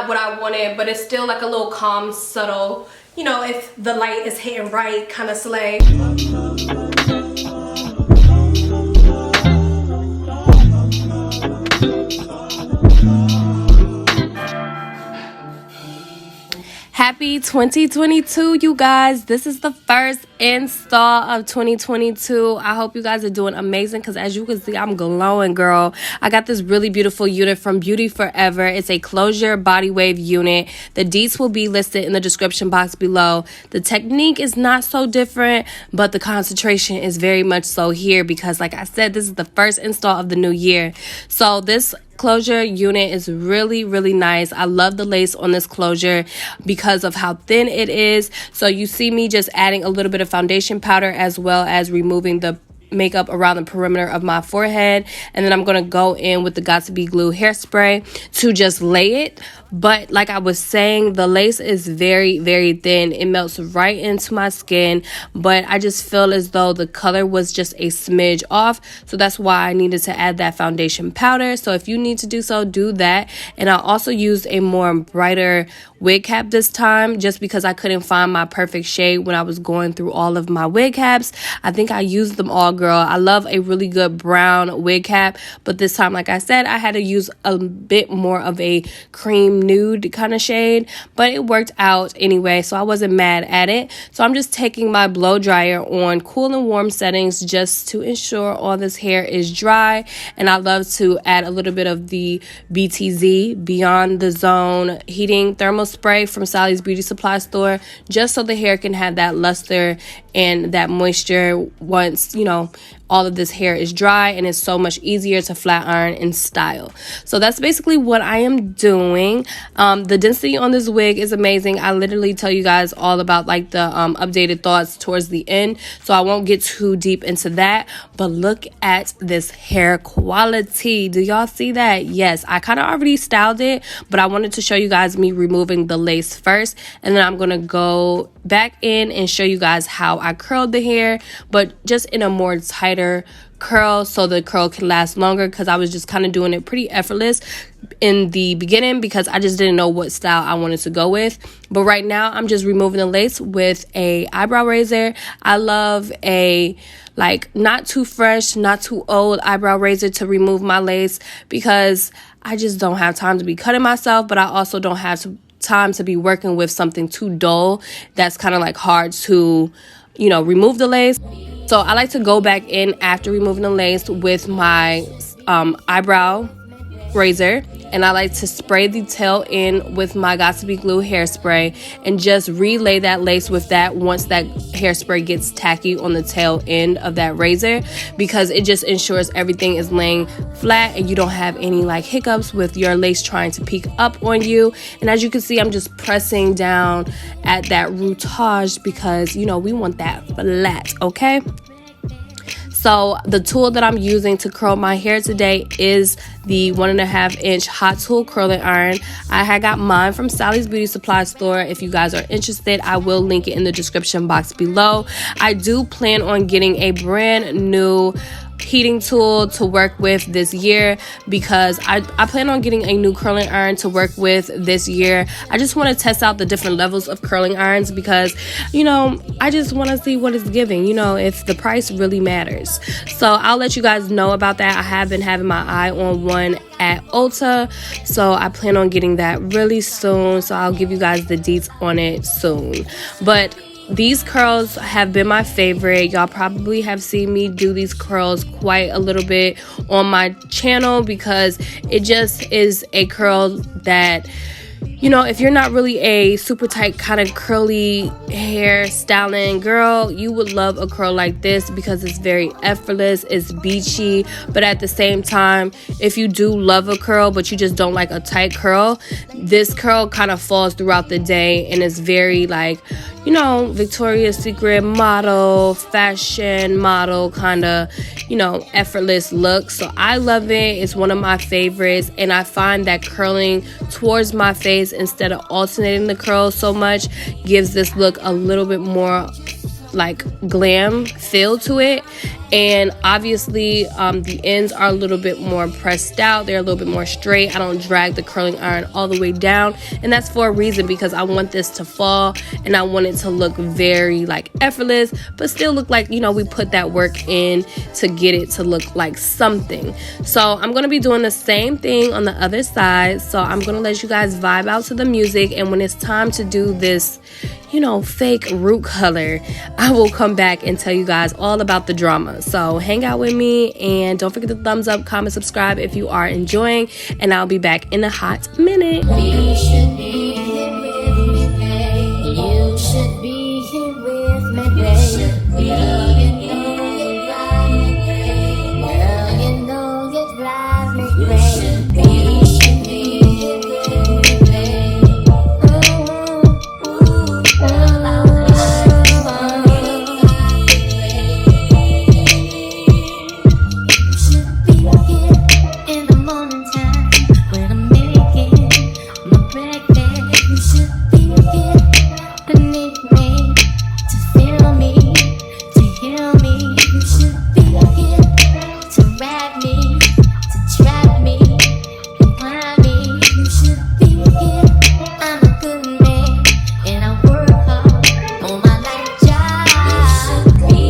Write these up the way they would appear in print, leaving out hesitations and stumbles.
not what I wanted, but it's still like a little calm, subtle, you know, if the light is hitting right kind of slay. Happy 2022, you guys. This is the first install of 2022. I hope you guys are doing amazing because as you can see, I'm glowing, girl. I got this really beautiful unit from Beauty Forever. It's a closure body wave unit. The deets will be listed in the description box below. The technique is not so different, but the concentration is very much so here because, like I said, this is the first install of the new year. So this closure unit is really nice. I love the lace on this closure because of how thin it is. So you see me just adding a little bit of foundation powder as well as removing the makeup around the perimeter of my forehead, and then I'm going to go in with the Got2b glue hairspray to just lay it. But like I was saying, the lace is very thin. It melts right into my skin, but I just feel as though the color was just a smidge off, so that's why I needed to add that foundation powder. So if you need to do so, do that. And I also used a more brighter wig cap this time just because I couldn't find my perfect shade when I was going through all of my wig caps. I think I used them all, girl. I love a really good brown wig cap, but this time, like I said, I had to use a bit more of a cream nude kind of shade, but it worked out anyway, so I wasn't mad at it. So I'm just taking my blow dryer on cool and warm settings just to ensure all this hair is dry. And I love to add a little bit of the BTZ, Beyond the Zone heating thermal spray from Sally's Beauty Supply Store, just so the hair can have that luster and that moisture once, you know, all of this hair is dry, and it's so much easier to flat iron and style. So that's basically what I am doing. The density on this wig is amazing. I literally tell you guys all about like the updated thoughts towards the end, so I won't get too deep into that. But look at this hair quality. Do y'all see that? Yes, I kind of already styled it, but I wanted to show you guys me removing the lace first, and then I'm gonna go back in and show you guys how I curled the hair, but just in a more tighter curl so the curl can last longer, because I was just kind of doing it pretty effortless in the beginning because I just didn't know what style I wanted to go with. But right now I'm just removing the lace with a eyebrow razor. I love a like not too fresh, not too old eyebrow razor to remove my lace because I just don't have time to be cutting myself, but I also don't have time to be working with something too dull that's kind of like hard to, you know, remove the lace. So I like to go back in after removing the lace with my eyebrow razor, and I like to spray the tail in with my Got2b glue hairspray and just relay that lace with that once that hairspray gets tacky on the tail end of that razor, because it just ensures everything is laying flat and you don't have any like hiccups with your lace trying to peek up on you. And as you can see, I'm just pressing down at that routage because, you know, we want that flat, okay? So the tool that I'm using to curl my hair today is the 1.5 inch hot tool curling iron. I had got mine from Sally's Beauty Supply Store. If you guys are interested, I will link it in the description box below. I do plan on getting a brand new heating tool to work with this year because I plan on getting a new curling iron to work with this year. I just want to test out the different levels of curling irons because, you know, I just want to see what it's giving, you know, if the price really matters. So I'll let you guys know about that. I have been having my eye on one at Ulta, so I plan on getting that really soon, so I'll give you guys the deets on it soon. But these curls have been my favorite. Y'all probably have seen me do these curls quite a little bit on my channel because it just is a curl that, you know, if you're not really a super tight kind of curly hair styling girl, you would love a curl like this because it's very effortless, it's beachy, but at the same time, if you do love a curl but you just don't like a tight curl, this curl kind of falls throughout the day and is very like, you know, Victoria's Secret model, fashion model kind of, you know, effortless look. So I love it. It's one of my favorites, and I find that curling towards my face instead of alternating the curls so much gives this look a little bit more like glam feel to it. And obviously the ends are a little bit more pressed out, they're a little bit more straight. I don't drag the curling iron all the way down, and that's for a reason, because I want this to fall and I want it to look very like effortless, but still look like, you know, we put that work in to get it to look like something. So I'm gonna be doing the same thing on the other side. So I'm gonna let you guys vibe out to the music, and when it's time to do this, you know, fake root color, I will come back and tell you guys all about the drama. So hang out with me, and don't forget to thumbs up, comment, subscribe if you are enjoying, and I'll be back in a hot minute. You should be here with me, babe. You should be here with me, babe. Girl, you know you drive me crazy. You should be here with me, babe. You should be here in the morning time when I'm making my breakfast. You should be here to need me, to feel me, to heal me. You should be here to ride me, to drive me, and grind me. You should be here. I'm a good man and I work hard on my life job. You should be.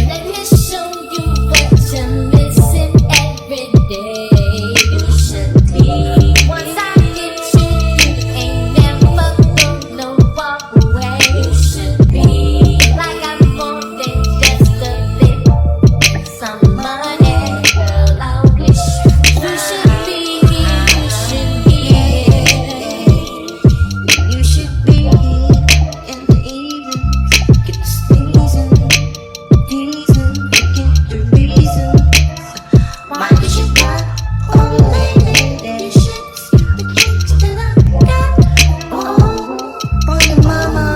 Let me show you what you're missing every day. You should be. Once I get you, you ain't never gonna walk away. You should be. Like I wanted just a little some money. Girl, I wish you should be here. You should be here. You should be here in the evenings. Get the sneezing, teasing, get the reason. Why did you not hold me? You should see the kicks that I got. Oh, for your mama,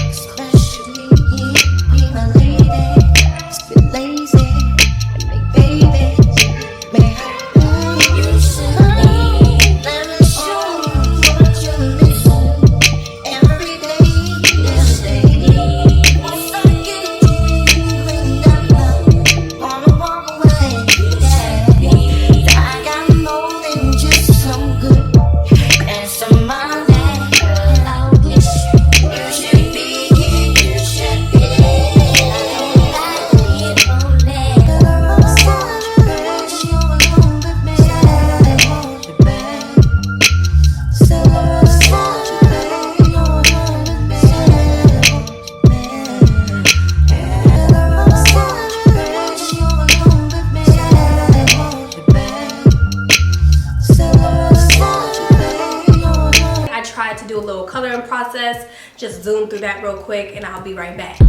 especially you, be my lady. Just be lazy and make babies. You should be. Let me show you what you're missing every day. This day, once I get you, you ain't never gonna walk away. I got more than just some good and some money. Girl, I wish you should be here. You should be here. Like me only. Girl, I'm sorry, you alone with me. I want you back. So I'm sorry, you alone with me. I want you back. Girl, I'm sorry, you alone with me. I want you back. So I'm sorry, you alone. I tried to do a little coloring process. Just zoom through that real quick and I'll be right back.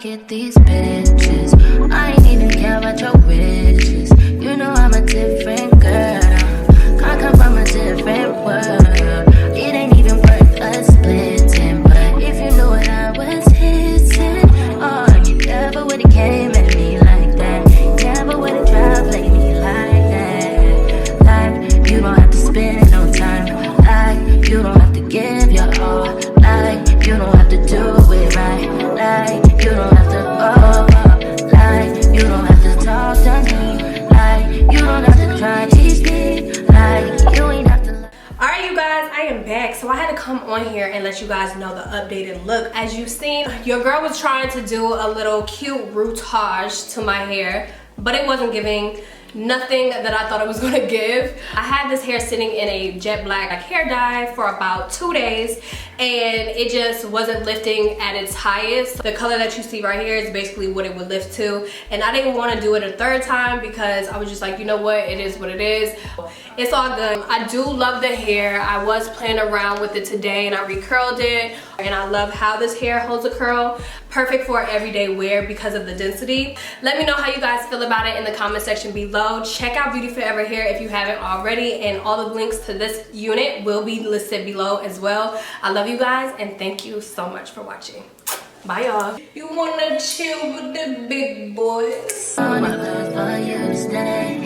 get these bitches. I ain't even care about your wishes. You know I'm a different girl. I come from a different world. It ain't even worth us splitting. But if you knew what I was hitting, oh, you never would've came at me like that. Never would've tried to play me like that. Like, you don't have to spend no time. Like, you don't have to give your all. Like, you don't have to do it right. Like, you don't have to, oh, like, you don't have to talk to me. Like, you don't have to try to teach me. Like, you ain't have to. Alright, you guys, I am back. So I had to come on here and let you guys know the updated look. As you've seen, your girl was trying to do a little cute routage to my hair, but it wasn't giving nothing that I thought it was gonna give. I had this hair sitting in a jet black hair dye for about 2 days, and it just wasn't lifting at its highest. The color that you see right here is basically what it would lift to, and I didn't want to do it a third time because I was just like, you know what, it is what it is. It's all good. I do love the hair. I was playing around with it today and I recurled it, and I love how this hair holds a curl. Perfect for everyday wear because of the density. Let me know how you guys feel about it in the comment section below. Check out Beauty Forever Hair if you haven't already, and all the links to this unit will be listed below as well. I love you guys and thank you so much for watching. Bye y'all. You wanna chill with the big boys? For you to stay.